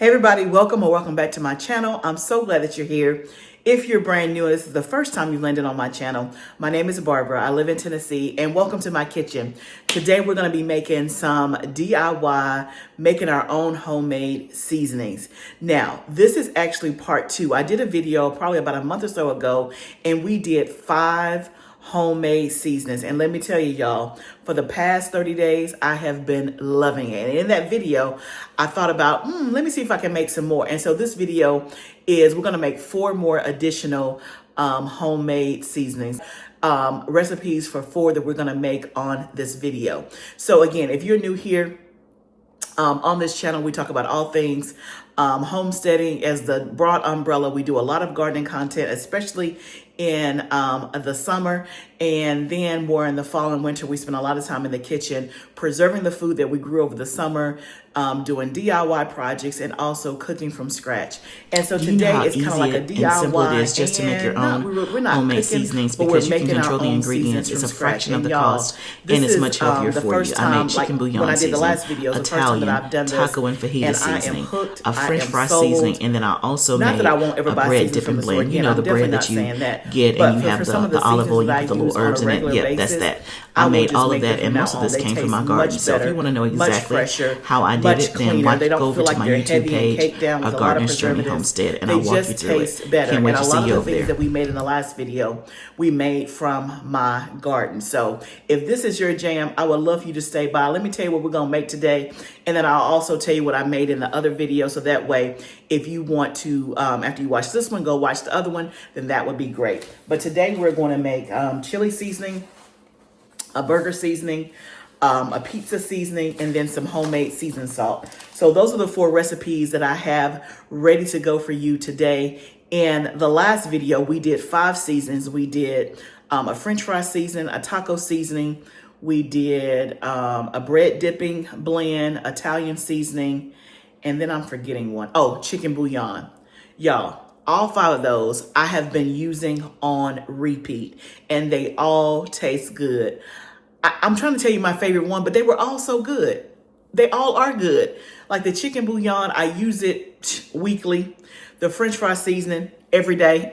Hey everybody, welcome or welcome back to my channel. I'm so glad that you're here. If you're brand new and this is the first time you've landed on my channel, my name is Barbara. I live in Tennessee and welcome to my kitchen. Today we're going to be making some DIY, making our own homemade seasonings. Now, this is actually part 2. I did a video probably about a month or so ago and we did 5 homemade seasonings. And let me tell you, y'all, for the past 30 days, I have been loving it. And in that video, I thought about, let me see if I can make some more. And so this video is, we're going to make 4 more additional homemade seasonings. Recipes for 4 that we're going to make on this video. So again, if you're new here, on this channel, we talk about all things homesteading as the broad umbrella. We do a lot of gardening content, especially in the summer, and then more in the fall and winter. We spend a lot of time in the kitchen preserving the food that we grew over the summer, doing DIY projects, and also cooking from scratch. And so today it's kind of like a DIY. And simple it is just to make your own homemade seasonings, because you can control the ingredients. It's a fraction of the cost, and it's much healthier for you. I made chicken bouillon seasoning, Italian, taco and fajita seasoning, a French fry seasoning, and then I also made a bread dip and blend. You know, the bread that you get and you have the olive oil, you put the little herbs in it. Yeah, that's that. I made all of that, and most of this came from my garden. So if you want to know exactly how I did it, then go over to my YouTube page, Gardener's Journey Homestead, and I'll walk you through it. Can't wait to see you over there. That we made in the last video, we made from my garden. So if this is your jam, I would love for you to stay by. Let me tell you what we're going to make today, and then I'll also tell you what I made in the other video, so that way if you want to, after you watch this one, go watch the other one, then that would be great. But today we're going to make chili seasoning, a burger seasoning, a pizza seasoning, and then some homemade seasoned salt. So those are the 4 recipes that I have ready to go for you today. In the last video, we did 5 seasonings. We did a French fry seasoning, a taco seasoning. We did a bread dipping blend, Italian seasoning, and then I'm forgetting one. Oh, chicken bouillon. Y'all, all 5 of those I have been using on repeat, and they all taste good. I'm trying to tell you my favorite one, but they were all so good. They all are good. Like the chicken bouillon, I use it weekly. The French fry seasoning, every day.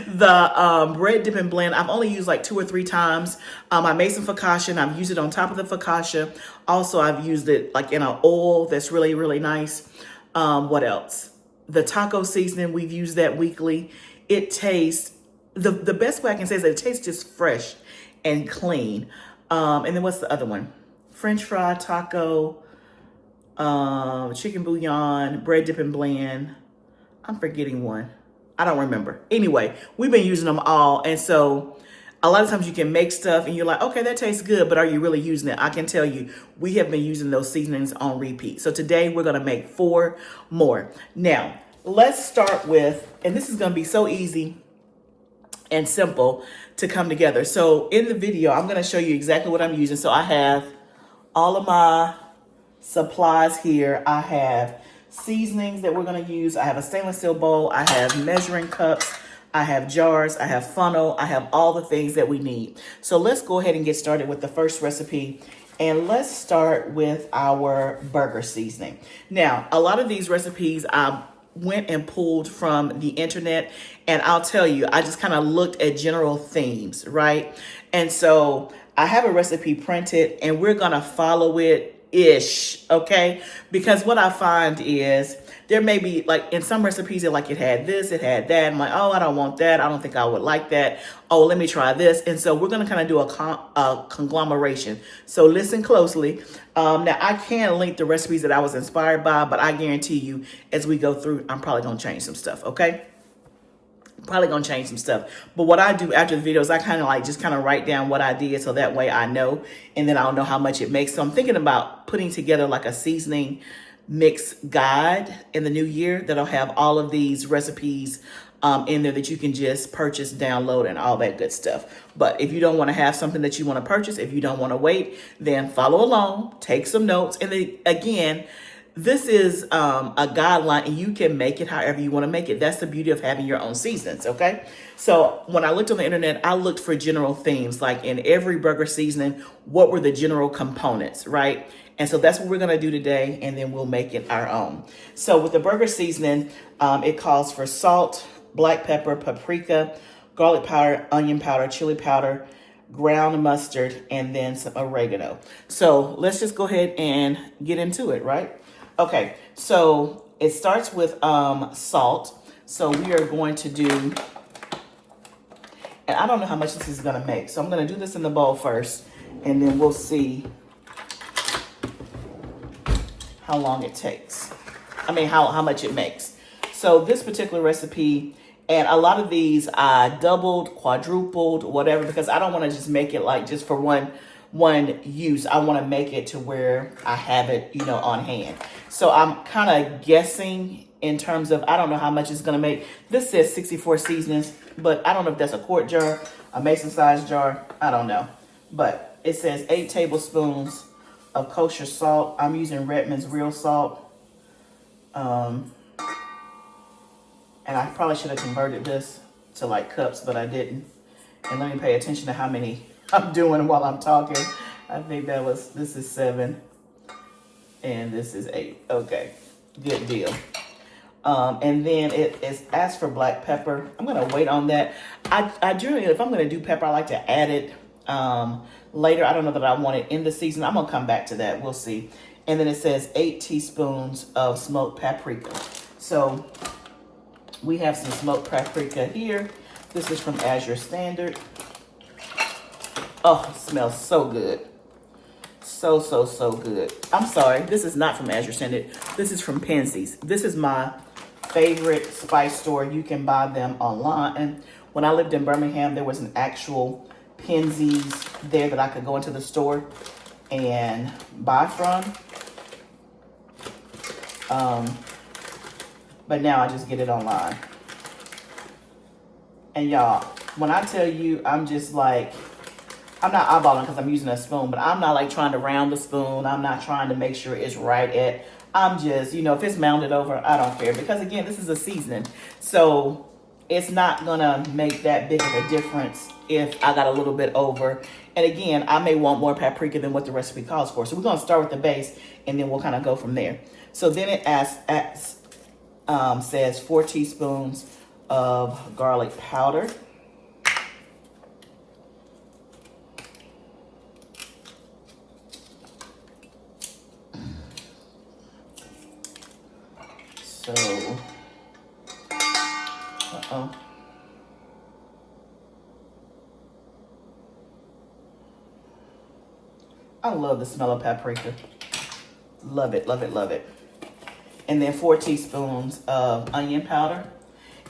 The bread dip and blend, I've only used like 2 or 3 times. I made some focaccia, and I've used it on top of the focaccia. Also, I've used it like in an oil that's really, really nice. What else? The taco seasoning, we've used that weekly. It tastes, the best way I can say is that it tastes just fresh and clean. And then what's the other one? French fry, taco, chicken bouillon, bread dip and blend. I'm forgetting one. I don't remember. Anyway, we've been using them all. And so a lot of times you can make stuff and you're like, okay, that tastes good, but are you really using it? I can tell you, we have been using those seasonings on repeat. So today we're going to make 4 more. Now, let's start with, and this is going to be so easy and simple to come together. So in the video, I'm going to show you exactly what I'm using. So I have all of my supplies here. I have seasonings that we're going to use. I have a stainless steel bowl. I have measuring cups. I have jars. I have funnel. I have all the things that we need. So let's go ahead and get started with the first recipe. And let's start with our burger seasoning. Now, a lot of these recipes I went and pulled from the internet, and I'll tell you, I just kind of looked at general themes, right? And so I have a recipe printed, and we're going to follow it-ish, okay? Because what I find is there may be, like, in some recipes, it had this, it had that. I'm like, oh, I don't want that. I don't think I would like that. Oh, let me try this. And so we're going to kind of do a conglomeration. So listen closely. Now, I can link the recipes that I was inspired by, but I guarantee you, as we go through, I'm probably going to change some stuff, okay? Probably going to change some stuff. But what I do after the videos, I kind of just write down what I did, so that way I know, and then I'll know how much it makes. So I'm thinking about putting together like a seasoning mix guide in the new year that'll have all of these recipes in there that you can just purchase, download, and all that good stuff. But if you don't want to have something that you want to purchase, if you don't want to wait, then follow along, take some notes. And then again, this is a guideline, and you can make it however you want to make it. That's the beauty of having your own seasonings, okay? So when I looked on the internet, I looked for general themes, like in every burger seasoning, what were the general components, right? And so that's what we're gonna do today, and then we'll make it our own. So with the burger seasoning, it calls for salt, black pepper, paprika, garlic powder, onion powder, chili powder, ground mustard, and then some oregano. So let's just go ahead and get into it, right? Okay, so it starts with salt. So we are going to do, and I don't know how much this is gonna make. So I'm gonna do this in the bowl first, and then we'll see how long it takes. I mean, how much it makes. So this particular recipe, and a lot of these I doubled, quadrupled, whatever, because I don't want to just make it like just for one use. I want to make it to where I have it, you know, on hand. So I'm kind of guessing in terms of, I don't know how much it's going to make. This says 64 seasonings, but I don't know if that's a quart jar, a mason size jar. I don't know. But it says 8 tablespoons of kosher salt. I'm using Redmond's real salt. And I probably should have converted this to like cups, but I didn't. And let me pay attention to how many I'm doing while I'm talking. I think this is 7 and this is 8. Okay, good deal. And then it is asked for black pepper. I'm gonna wait on that. I generally, if I'm gonna do pepper, I like to add it later. I don't know that I want it in the season. I'm gonna come back to that, we'll see. And then it says 8 teaspoons of smoked paprika. So we have some smoked paprika here. This is from Azure Standard. Oh, it smells so good. So good. I'm sorry, this is not from Azure Standard. This is from Penzeys. This is my favorite spice store. You can buy them online. And when I lived in Birmingham, there was an actual Penzeys there that I could go into the store and buy from. But now I just get it online. And y'all, when I tell you, I'm just like, I'm not eyeballing because I'm using a spoon, but I'm not like trying to round the spoon. I'm not trying to make sure it's right at, I'm just, you know, if it's mounded over, I don't care. Because again, this is a seasoning. So it's not gonna make that big of a difference if I got a little bit over. And again, I may want more paprika than what the recipe calls for. So we're gonna start with the base and then we'll kind of go from there. So then it says 4 teaspoons of garlic powder. So, I love the smell of paprika. Love it, love it, love it. And then 4 teaspoons of onion powder.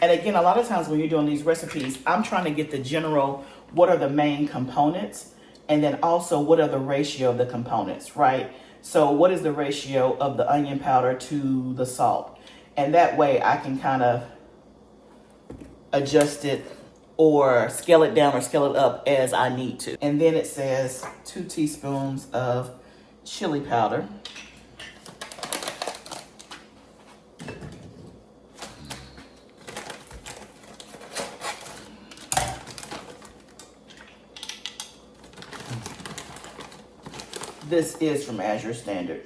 And again, a lot of times when you're doing these recipes, I'm trying to get the general, what are the main components? And then also, what are the ratio of the components, right? So what is the ratio of the onion powder to the salt? And that way I can kind of adjust it or scale it down or scale it up as I need to. And then it says 2 teaspoons of chili powder. This is from Azure Standard.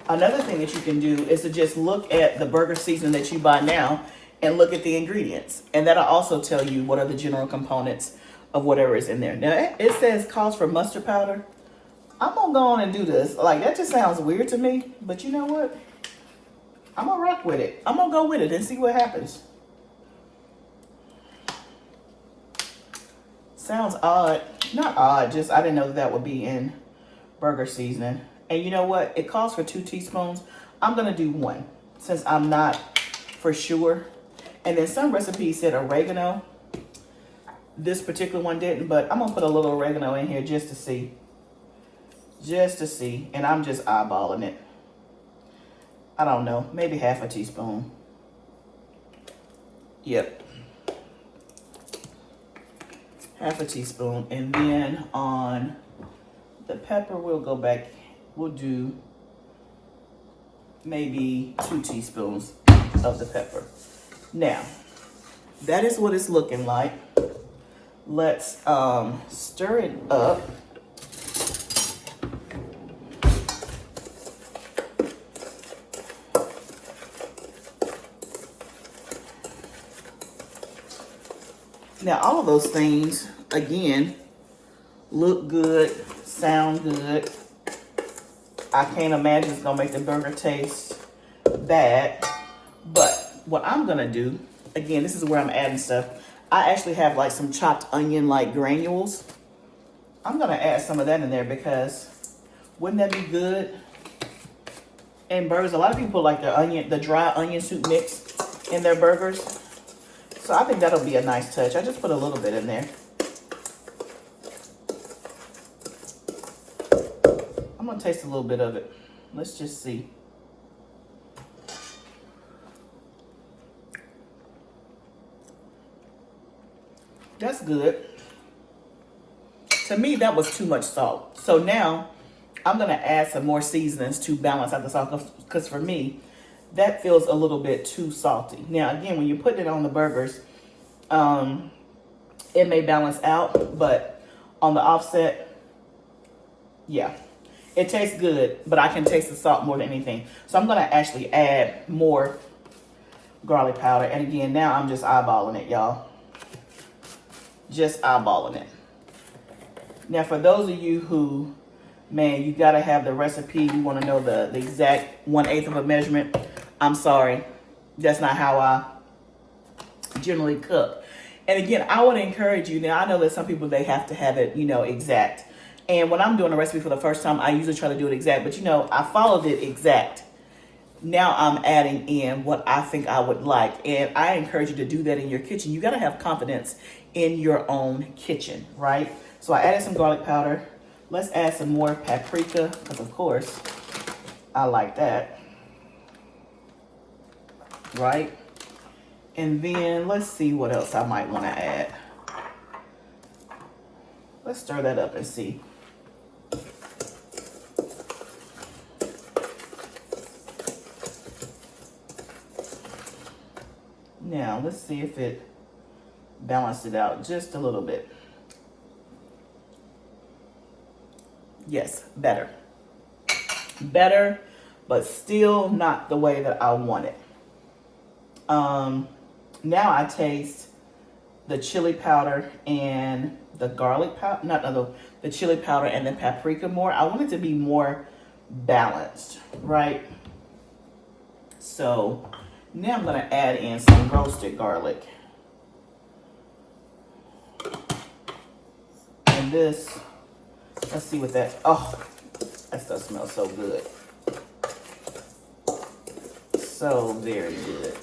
Another thing that you can do is to just look at the burger seasoning that you buy now and look at the ingredients. And that'll also tell you what are the general components of whatever is in there. Now, it says calls for mustard powder. I'm going to go on and do this. Like, that just sounds weird to me. But you know what? I'm going to rock with it. I'm going to go with it and see what happens. Sounds odd. Not odd, just I didn't know that would be in burger seasoning. And you know what? It calls for 2 teaspoons. I'm going to do 1 since I'm not for sure. And then some recipes said oregano. This particular one didn't, but I'm going to put a little oregano in here just to see. Just to see. And I'm just eyeballing it. I don't know. Maybe half a teaspoon. Yep. Half a teaspoon. And then on the pepper, we'll go back. We'll do maybe 2 teaspoons of the pepper. Now, that is what it's looking like. Let's stir it up. Now, all of those things, again, look good, sound good. I can't imagine it's gonna make the burger taste bad. But what I'm gonna do, again, this is where I'm adding stuff. I actually have like some chopped onion like granules. I'm gonna add some of that in there because wouldn't that be good in burgers? A lot of people like the dry onion soup mix in their burgers. So I think that'll be a nice touch. I just put a little bit in there. I'm gonna taste a little bit of it. Let's just see. That's good. To me, that was too much salt. So now I'm gonna add some more seasonings to balance out the salt, because for me, that feels a little bit too salty. Now, again, when you put it on the burgers, it may balance out, but on the offset, yeah, it tastes good, but I can taste the salt more than anything. So I'm gonna actually add more garlic powder. And again, now I'm just eyeballing it, y'all. Just eyeballing it. Now, for those of you who, man, you gotta have the recipe, you wanna know the exact 1/8 of a measurement, I'm sorry, that's not how I generally cook. And again, I would encourage you, now I know that some people, they have to have it, you know, exact. And when I'm doing a recipe for the first time, I usually try to do it exact, but you know, I followed it exact. Now I'm adding in what I think I would like. And I encourage you to do that in your kitchen. You gotta have confidence in your own kitchen, right? So I added some garlic powder. Let's add some more paprika, because of course, I like that, right? And then let's see what else I might wanna add. Let's stir that up and see. Now, let's see if it balanced it out just a little bit. Yes, better. Better, but still not the way that I want it. Now I taste the chili powder and the garlic powder, the chili powder and the paprika more. I want it to be more balanced, right? So now I'm gonna add in some roasted garlic. And this, let's see what that, oh, that stuff smells so good. So very good.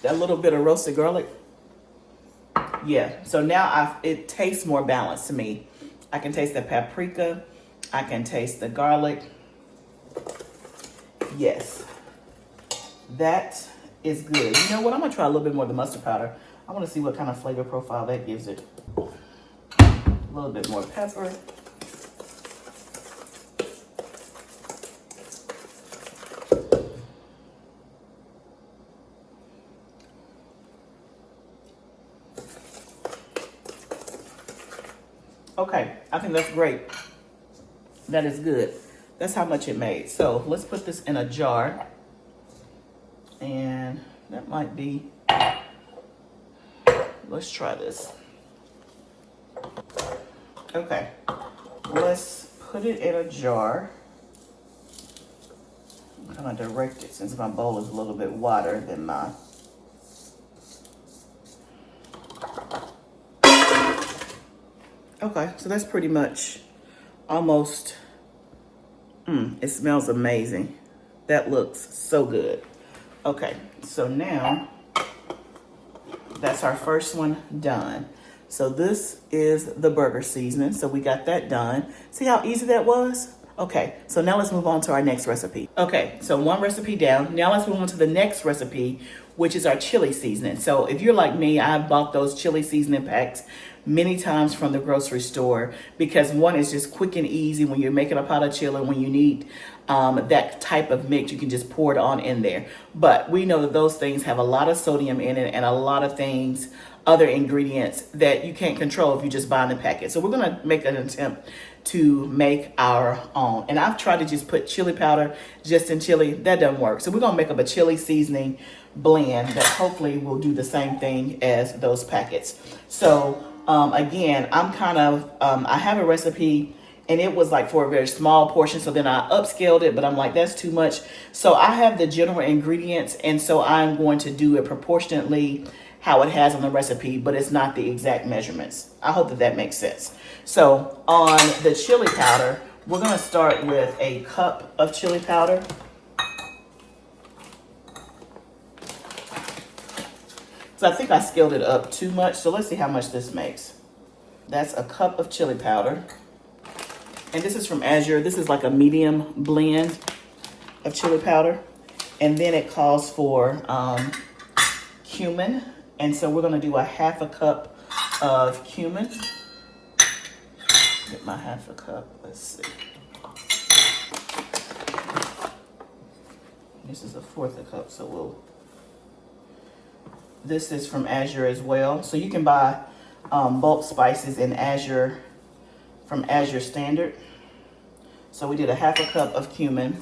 That little bit of roasted garlic. Yeah, so now it tastes more balanced to me. I can taste the paprika. I can taste the garlic. Yes, that is good. You know what? I'm gonna try a little bit more of the mustard powder. I wanna see what kind of flavor profile that gives it. A little bit more pepper. Okay, I think that's great. That is good. That's how much it made. So let's put this in a jar. And that might be, let's try this. Okay, let's put it in a jar. I'm gonna direct it since my bowl is a little bit wider than mine. Okay, so that's pretty much almost, it smells amazing. That looks so good. Okay, so now that's our first one done. So this is the burger seasoning. So we got that done. See how easy that was? Okay, so now let's move on to our next recipe. Okay, so one recipe down. Now let's move on to the next recipe, which is our chili seasoning. So if you're like me, I've bought those chili seasoning packs many times from the grocery store because one is just quick and easy when you're making a pot of chili. When you need that type of mix, you can just pour it on in there. But we know that those things have a lot of sodium in it and a lot of things other ingredients that you can't control if you just buy in the packet. So we're gonna make an attempt to make our own. And I've tried to just put chili powder just in chili. That doesn't work. So we're gonna make up a chili seasoning blend that hopefully will do the same thing as those packets. So again, I'm kind of, I have a recipe and it was like for a very small portion. So then I upscaled it, but I'm like, that's too much. So I have the general ingredients. And so I'm going to do it proportionately how it has on the recipe, but it's not the exact measurements. I hope that that makes sense. So on the chili powder, we're gonna start with a cup of chili powder. So I think I scaled it up too much. So let's see how much this makes. That's a cup of chili powder. And this is from Azure. This is like a medium blend of chili powder. And then it calls for cumin. And so we're gonna do a half a cup of cumin. Get my half a cup, let's see. This is a fourth a cup, so we'll. This is from Azure as well. So you can buy bulk spices in Azure, from Azure Standard. So we did a half a cup of cumin.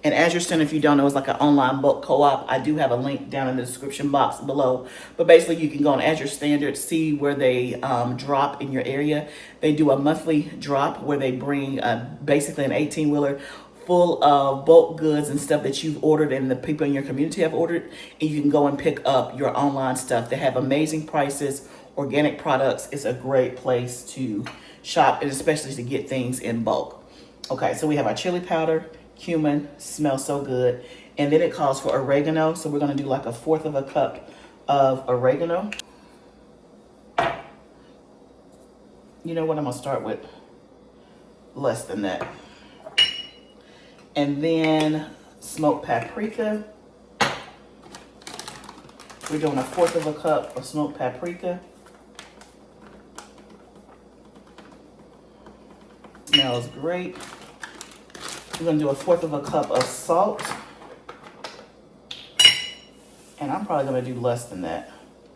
And Azure Standard, if you don't know, is like an online bulk co-op. I do have a link down in the description box below. But basically, you can go on Azure Standard, see where they drop in your area. They do a monthly drop where they bring basically an 18-wheeler full of bulk goods and stuff that you've ordered and the people in your community have ordered. And you can go and pick up your online stuff. They have amazing prices, organic products. It's a great place to shop, and especially to get things in bulk. Okay, so we have our chili powder, cumin, smells so good. And then it calls for oregano. So we're gonna do like a fourth of a cup of oregano. You know what, I'm gonna start with less than that. And then smoked paprika. We're doing a fourth of a cup of smoked paprika. Smells great. We're gonna do a fourth of a cup of salt. And I'm probably gonna do less than that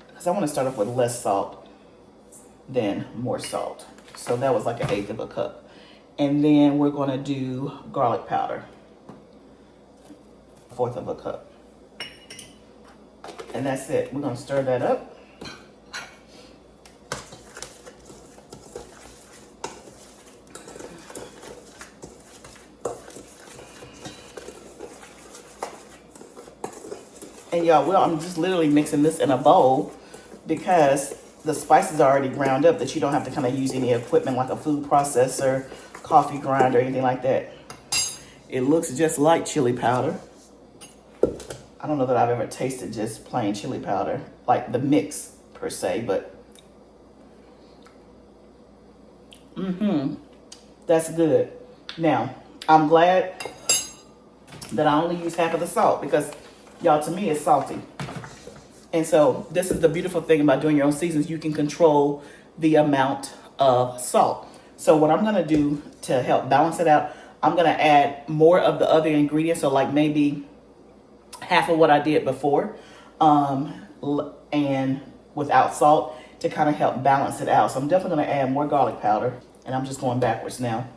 because I wanna start off with less salt than more salt. So that was like an eighth of a cup. And then we're gonna do garlic powder, a fourth of a cup. And that's it. We're gonna stir that up. And y'all, well, I'm just literally mixing this in a bowl because the spices are already ground up, that you don't have to kind of use any equipment like a food processor, coffee grinder, anything like that. It looks just like chili powder. I don't know that I've ever tasted just plain chili powder, like the mix per se, but that's good. Now, I'm glad that I only use half of the salt because, y'all, to me, it's salty. And so this is the beautiful thing about doing your own seasons. You can control the amount of salt. So what I'm gonna do to help balance it out, I'm gonna add more of the other ingredients. So like maybe half of what I did before, and without salt, to kind of help balance it out. So I'm definitely gonna add more garlic powder, and I'm just going backwards now.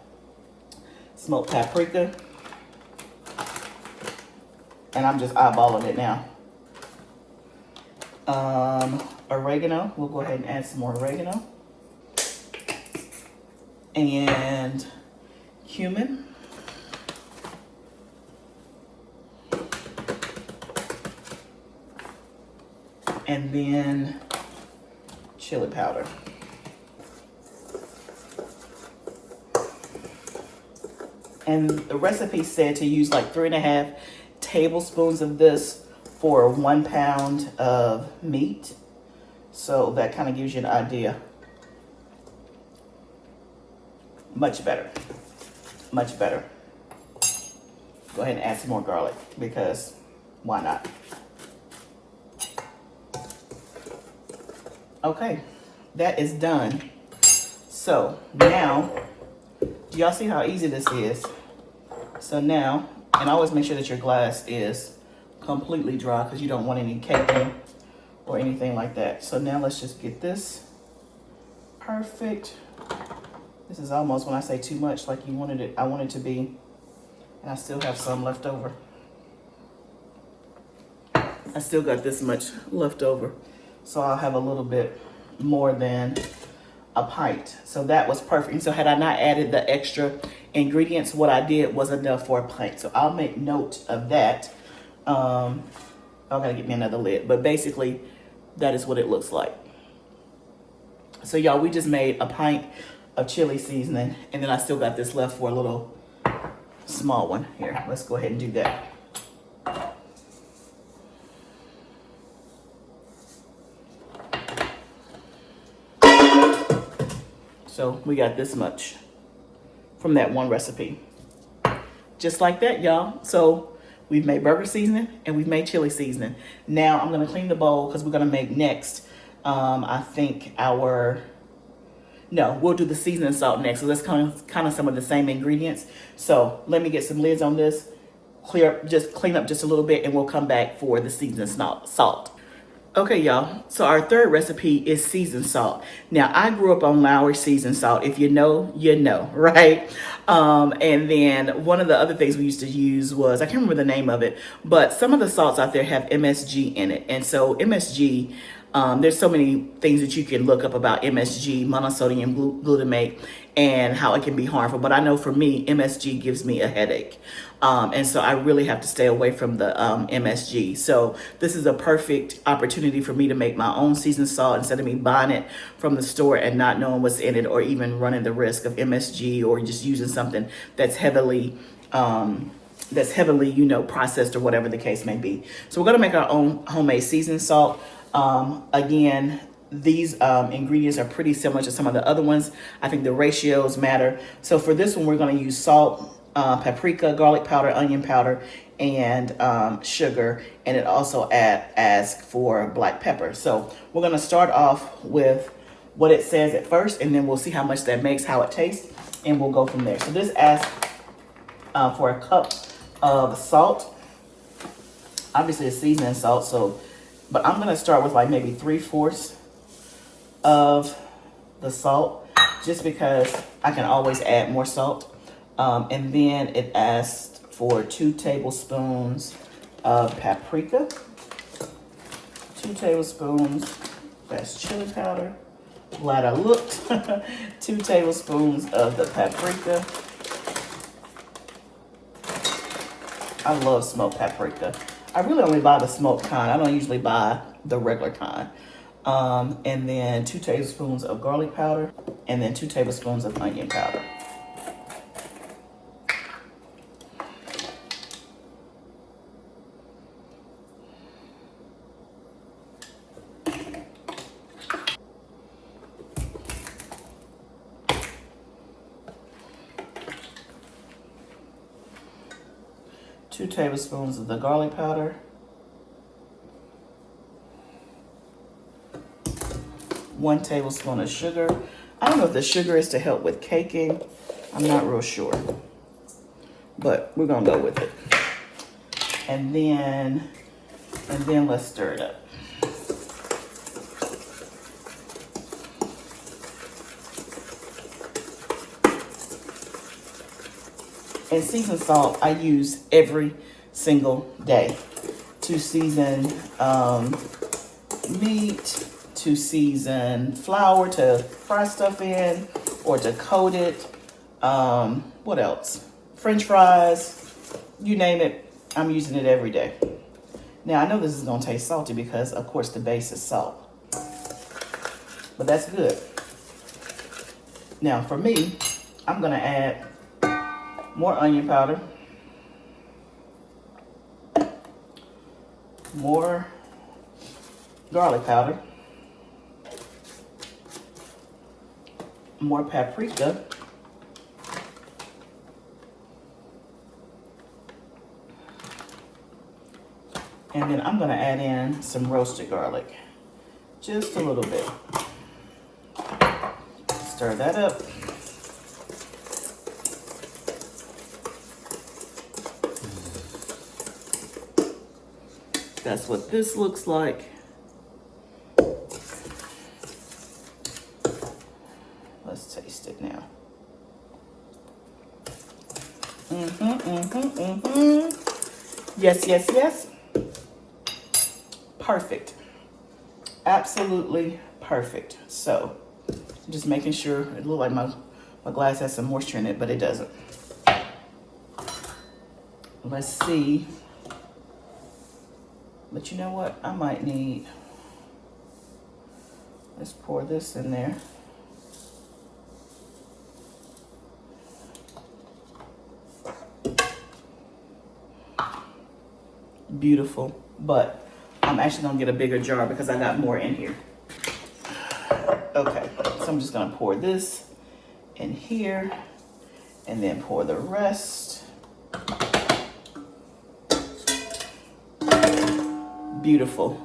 Smoked paprika. And I'm just eyeballing it now. Oregano, we'll go ahead and add some more oregano. And cumin. And then chili powder. And the recipe said to use like 3.5 tablespoons of this for 1 pound of meat. So that kind of gives you an idea. Much better. Much better. Go ahead and add some more garlic because why not? Okay, that is done. So now, do y'all see how easy this is? So now, and always make sure that your glass is completely dry because you don't want any caking or anything like that. So now let's just get this perfect. This is almost, when I say too much, like you wanted it, I want it to be, and I still have some left over. I still got this much left over. So I'll have a little bit more than a pint. So that was perfect. And so had I not added the extra ingredients, what I did was enough for a pint. So I'll make note of that. I gotta get me another lid, but basically that is what it looks like. So y'all, we just made a pint of chili seasoning, and then I still got this left for a little small one. Here, let's go ahead and do that. So we got this much from that one recipe. Just like that, y'all. So we've made burger seasoning and we've made chili seasoning. Now I'm gonna clean the bowl because we're gonna make next, I think we'll do the seasoning salt next. So that's kind of some of the same ingredients. So let me get some lids on this, clean up just a little bit, and we'll come back for the seasoning salt. Okay, y'all, so our third recipe is seasoned salt. Now, I grew up on Lowry seasoned salt. If you know, you know, right? And then one of the other things we used to use was, I can't remember the name of it, but some of the salts out there have MSG in it. And so MSG, there's so many things that you can look up about MSG, monosodium glutamate, and how it can be harmful. But I know for me, MSG gives me a headache. And so I really have to stay away from the MSG. So this is a perfect opportunity for me to make my own seasoned salt instead of me buying it from the store and not knowing what's in it, or even running the risk of MSG, or just using something that's heavily, processed, or whatever the case may be. So we're gonna make our own homemade seasoned salt. Again, these ingredients are pretty similar to some of the other ones. I think the ratios matter. So for this one, we're going to use salt, paprika, garlic powder, onion powder, and sugar. And it also asks for black pepper. So we're going to start off with what it says at first, and then we'll see how much that makes, how it tastes, and we'll go from there. So this asks for a cup of salt. Obviously, it's seasoning salt, but I'm gonna start with like maybe 3/4 of the salt, just because I can always add more salt. And then it asks for 2 tablespoons of paprika, 2 tablespoons, that's chili powder. Glad I looked. 2 tablespoons of the paprika. I love smoked paprika. I really only buy the smoked kind. I don't usually buy the regular kind. And then 2 tablespoons of garlic powder, and then 2 tablespoons of onion powder. Two tablespoons of the garlic powder. 1 tablespoon of sugar. I don't know if the sugar is to help with caking. I'm not real sure, but we're gonna go with it. And then let's stir it up. And seasoned salt I use every single day to season meat, to season flour, to fry stuff in, or to coat it. What else? French fries, you name it, I'm using it every day. Now I know this is gonna taste salty because of course the base is salt, but that's good. Now for me, I'm gonna add more onion powder, more garlic powder, more paprika, and then I'm going to add in some roasted garlic, just a little bit. Stir that up. That's what this looks like. Let's taste it now. Yes, yes, yes. Perfect. Absolutely perfect. So, just making sure, it looked like my glass has some moisture in it, but it doesn't. Let's see. But you know what? I might need, let's pour this in there. Beautiful. But I'm actually gonna get a bigger jar because I got more in here. Okay, so I'm just gonna pour this in here and then pour the rest. Beautiful.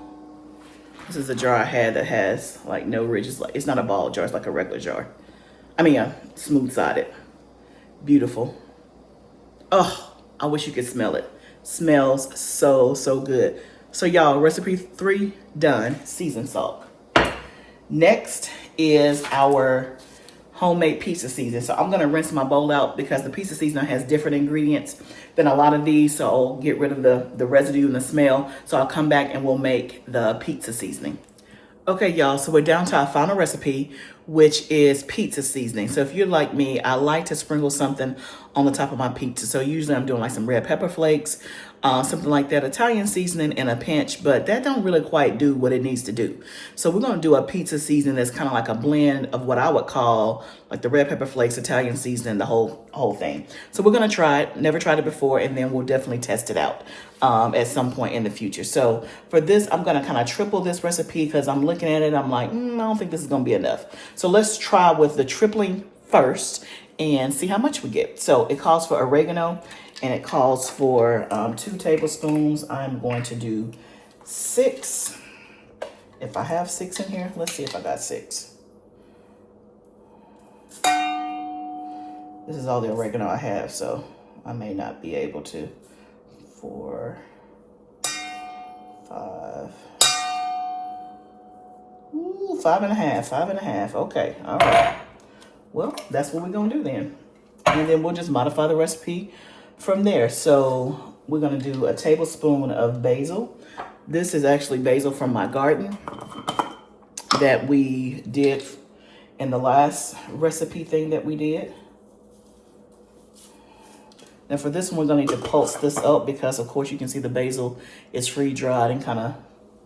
This is a jar I had that has like no ridges. Like, it's not a ball jar, it's like a regular jar. I mean, a smooth sided. Beautiful. Oh, I wish you could smell it. Smells so, so good. So y'all, recipe 3 done, seasoned salt. Next is our homemade pizza seasoning. So I'm gonna rinse my bowl out because the pizza seasoning has different ingredients than a lot of these. So I'll get rid of the residue and the smell. So I'll come back and we'll make the pizza seasoning. Okay, y'all, so we're down to our final recipe, which is pizza seasoning. So if you're like me, I like to sprinkle something on the top of my pizza. So usually I'm doing like some red pepper flakes, something like that, Italian seasoning in a pinch, but that don't really quite do what it needs to do. So we're gonna do a pizza seasoning that's kind of like a blend of what I would call like the red pepper flakes, Italian seasoning, the whole thing. So we're gonna try it, never tried it before, and then we'll definitely test it out at some point in the future. So for this, I'm gonna kind of triple this recipe because I'm looking at it, I'm like, I don't think this is gonna be enough. So let's try with the tripling first and see how much we get. So it calls for oregano and it calls for 2 tablespoons. I'm going to do 6. If I have 6 in here, let's see if I got 6. This is all the oregano I have, so I may not be able to. 4, 5. Ooh, 5.5, 5.5. Okay, all right. Well, that's what we're gonna do then. And then we'll just modify the recipe from there. So we're gonna do a tablespoon of basil. This is actually basil from my garden that we did in the last recipe thing that we did. Now for this one, we're gonna need to pulse this up because of course you can see the basil is free-dried and kind of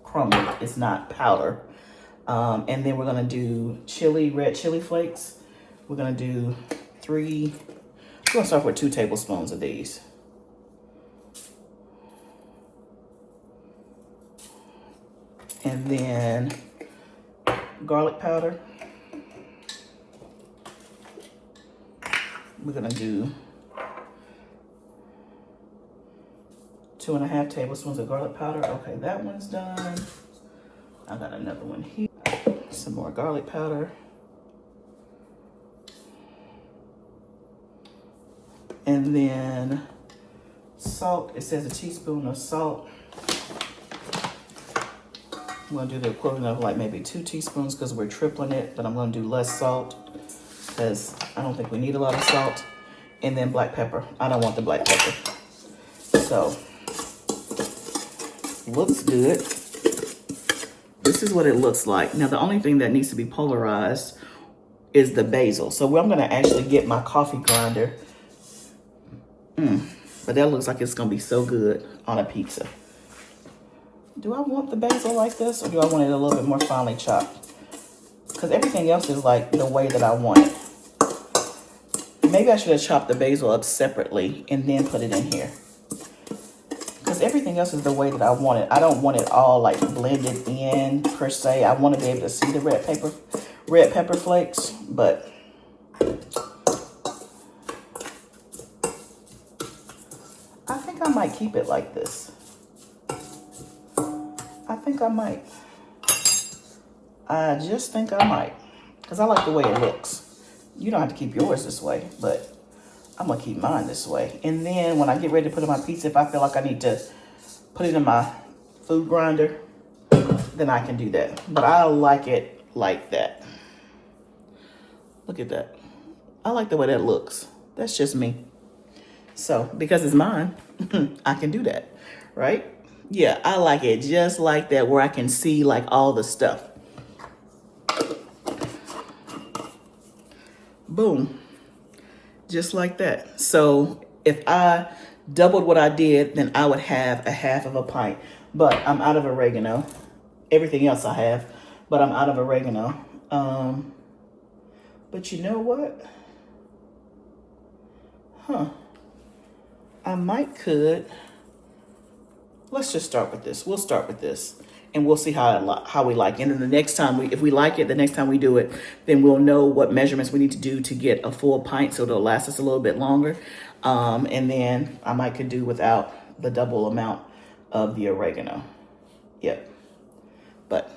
crumbled. It's not powder. And then we're gonna do red chili flakes. We're gonna do 3, we're gonna start with 2 tablespoons of these. And then garlic powder. We're gonna do 2.5 tablespoons of garlic powder. Okay, that one's done. I got another one here. Some more garlic powder. And then salt. It says a teaspoon of salt. I'm gonna do the equivalent of like maybe 2 teaspoons because we're tripling it, but I'm gonna do less salt because I don't think we need a lot of salt. And then black pepper. I don't want the black pepper. So, looks good. This is what it looks like. Now, the only thing that needs to be polarized is the basil. So I'm gonna actually get my coffee grinder. But that looks like it's gonna be so good on a pizza. Do I want the basil like this or do I want it a little bit more finely chopped? Because everything else is like the way that I want it. Maybe I should have chopped the basil up separately and then put it in here. Because everything else is the way that I want it. I don't want it all like blended in per se. I want to be able to see the red pepper flakes, but I think I might keep it like this. I think I might. I just think I might. Because I like the way it looks. You don't have to keep yours this way, but I'm going to keep mine this way. And then when I get ready to put in my pizza, if I feel like I need to put it in my food grinder, then I can do that. But I like it like that. Look at that. I like the way that looks. That's just me. So because it's mine, I can do that, right? Yeah, I like it just like that, where I can see like all the stuff. Boom. Just like that. So if I doubled what I did, then I would have a half of a pint. But I'm out of oregano. Everything else I have, but I'm out of oregano. But you know what? I could. Let's just start with this. We'll start with this, and we'll see how we like it. And then the next time if we like it, the next time we do it, then we'll know what measurements we need to do to get a full pint, so it'll last us a little bit longer. And then I could do without the double amount of the oregano. Yep. But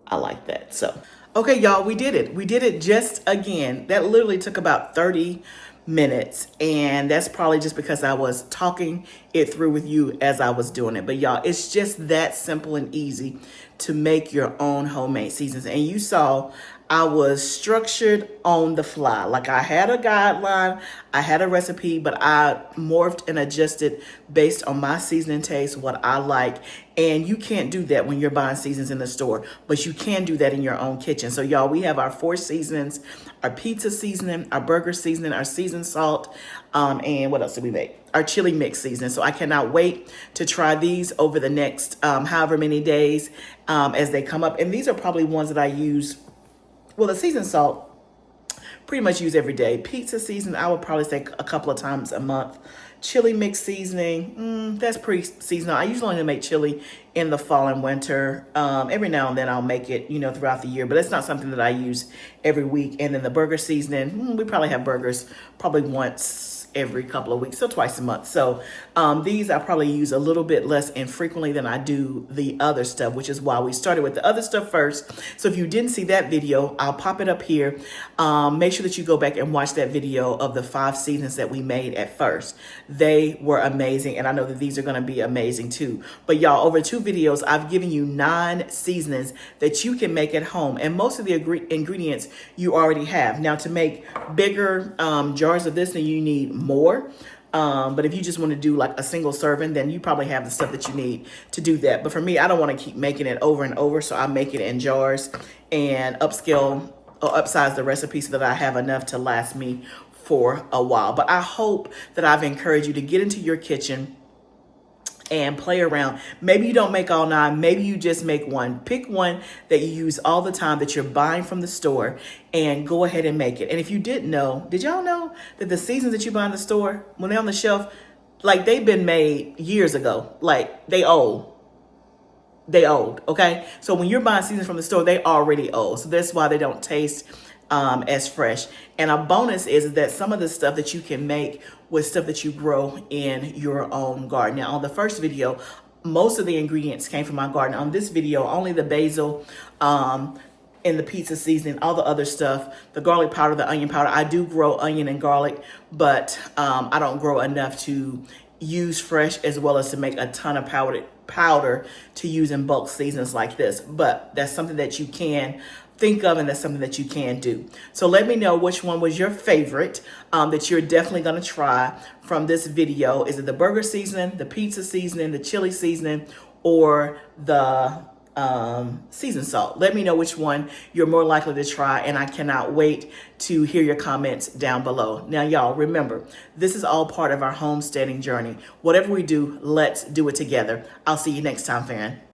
I like that. So, okay, y'all, we did it. We did it just again. That literally took about 30 minutes, and that's probably just because I was talking it through with you as I was doing it. But y'all, it's just that simple and easy to make your own homemade seasonings. And you saw I was structured on the fly. Like, I had a guideline, I had a recipe, but I morphed and adjusted based on my seasoning taste, what I like. And you can't do that when you're buying seasonings in the store, but you can do that in your own kitchen. So y'all, we have our 4 seasonings: our pizza seasoning, our burger seasoning, our seasoned salt, and what else did we make? Our chili mix seasoning. So I cannot wait to try these over the next however many days as they come up. And these are probably ones that I use. Well, the seasoned salt, pretty much use every day. Pizza seasoning, I would probably say a couple of times a month. Chili mix seasoning, that's pretty seasonal. I usually only make chili in the fall and winter. Every now and then I'll make it, throughout the year, but it's not something that I use every week. And then the burger seasoning, we probably have burgers probably once every couple of weeks, so twice a month. So these I probably use a little bit less infrequently than I do the other stuff, which is why we started with the other stuff first. So if you didn't see that video, I'll pop it up here. Make sure that you go back and watch that video of the 5 seasonings that we made at first. They were amazing, and I know that these are going to be amazing too. But y'all, over 2 videos, I've given you 9 seasonings that you can make at home, and most of the ingredients you already have. Now, to make bigger jars of this, then you need more. But if you just want to do like a single serving, then you probably have the stuff that you need to do that. But for me, I don't want to keep making it over and over, so I make it in jars and upscale or upsize the recipe so that I have enough to last me for a while. But I hope that I've encouraged you to get into your kitchen and play around. Maybe you don't make all 9, maybe you just make one. Pick one that you use all the time, that you're buying from the store, and go ahead and make it. And if you didn't know, did y'all know that the seasonings that you buy in the store, when they're on the shelf, like, they've been made years ago, like they old, okay? So when you're buying seasonings from the store, they already old. So that's why they don't taste as fresh. And a bonus is that some of the stuff that you can make with stuff that you grow in your own garden. Now, on the first video, most of the ingredients came from my garden. On this video, only the basil and the pizza seasoning, all the other stuff, the garlic powder, the onion powder. I do grow onion and garlic, but I don't grow enough to use fresh, as well as to make a ton of powder to use in bulk seasonings like this. But that's something that you can think of, and that's something that you can do. So let me know which one was your favorite that you're definitely going to try from this video. Is it the burger seasoning, the pizza seasoning, the chili seasoning, or the seasoned salt? Let me know which one you're more likely to try, and I cannot wait to hear your comments down below. Now, y'all, remember, this is all part of our homesteading journey. Whatever we do, let's do it together. I'll see you next time, fam.